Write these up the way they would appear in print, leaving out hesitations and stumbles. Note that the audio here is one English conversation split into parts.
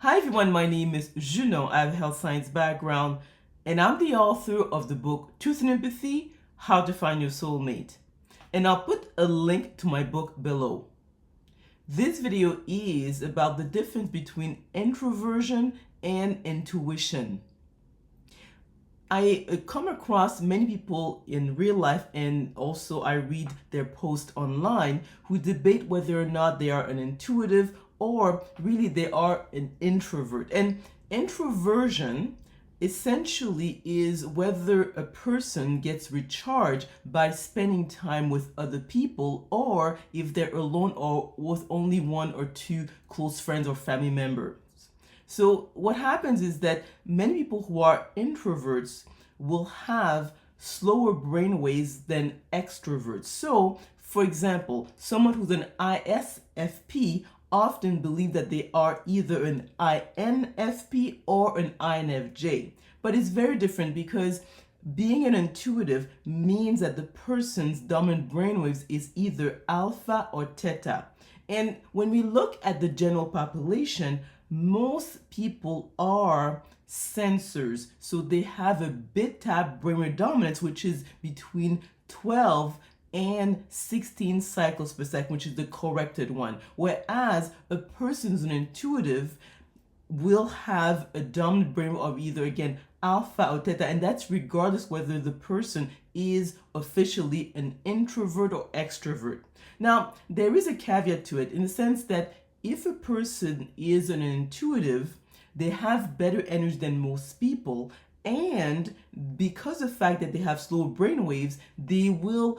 Hi everyone, my name is Junon. I have a health science background and I'm the author of the book Truth and Empathy, How to Find Your Soulmate. And I'll put a link to my book below. This video is about the difference between introversion and intuition. I come across many people in real life and also I read their posts online who debate whether or not they are an intuitive or really they are an introvert. And introversion essentially is whether a person gets recharged by spending time with other people or if they're alone or with only one or two close friends or family members. So what happens is that many people who are introverts will have slower brain waves than extroverts. So, for example, someone who's an ISFP often believe that they are either an INFP or an INFJ. But it's very different because being an intuitive means that the person's dominant brainwaves is either alpha or theta. And when we look at the general population, most people are sensors. So they have a beta brainwave dominance, which is between 12 and 16 cycles per second, which is the corrected one. Whereas a person who's an intuitive will have a dominant brainwave of either, again, alpha or theta, and that's regardless whether the person is officially an introvert or extrovert. Now, there is a caveat to it in the sense that if a person is an intuitive, they have better energy than most people, and because of the fact that they have slow brain waves, they will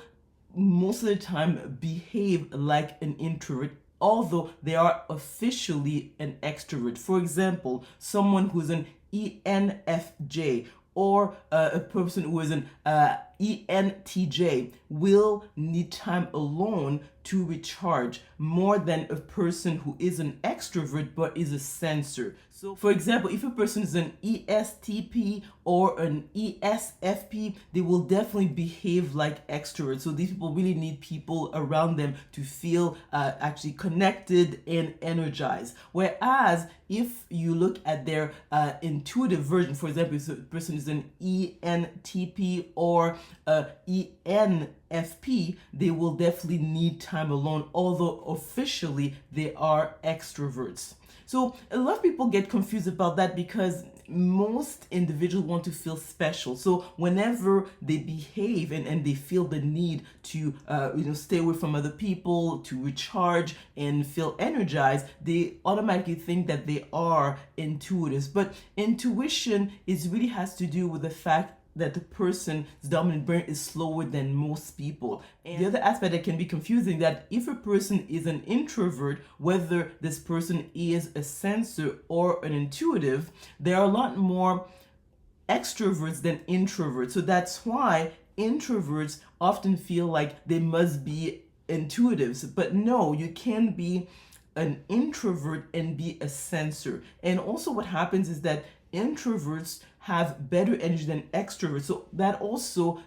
most of the time behave like an introvert, although they are officially an extrovert. For example, someone who's an ENFJ or a person who is an ENTJ will need time alone to recharge more than a person who is an extrovert but is a sensor. So for example, if a person is an ESTP or an ESFP, they will definitely behave like extroverts. So these people really need people around them to feel actually connected and energized. Whereas if you look at their intuitive version, for example, if a person is an ENTP or ENFP, they will definitely need time alone, although officially they are extroverts. So a lot of people get confused about that because most individuals want to feel special. So whenever they behave and they feel the need to stay away from other people, to recharge and feel energized, they automatically think that they are intuitives. But intuition really has to do with the fact that the person's dominant brain is slower than most people. And the other aspect that can be confusing, that if a person is an introvert, whether this person is a sensor or an intuitive, there are a lot more extroverts than introverts. So that's why introverts often feel like they must be intuitives. But no, you can be an introvert and be a sensor. And also what happens is that introverts have better energy than extroverts. So that also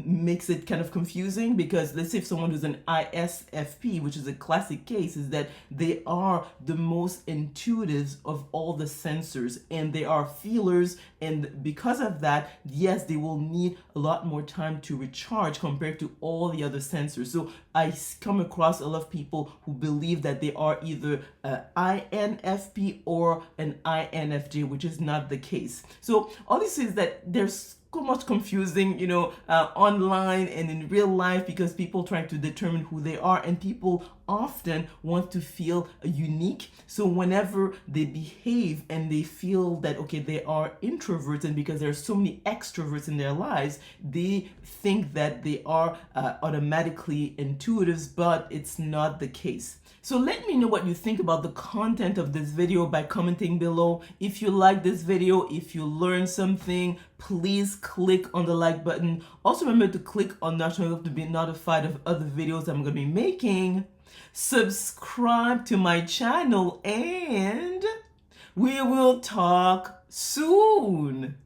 makes it kind of confusing because let's say if someone who's an ISFP, which is a classic case, is that they are the most intuitive of all the sensors and they are feelers. And because of that, yes, they will need a lot more time to recharge compared to all the other sensors. So I come across a lot of people who believe that they are either an INFP or an INFJ, which is not the case. So all this is that there's so much confusing, online and in real life because people trying to determine who they are and people often want to feel unique. So whenever they behave and they feel that, okay, they are introverts and because there are so many extroverts in their lives, they think that they are automatically intuitives, but it's not the case. So let me know what you think about the content of this video by commenting below. If you like this video, if you learned something, please click on the like button. Also remember to click on the notification to be notified of other videos I'm going to be making. Subscribe to my channel and we will talk soon.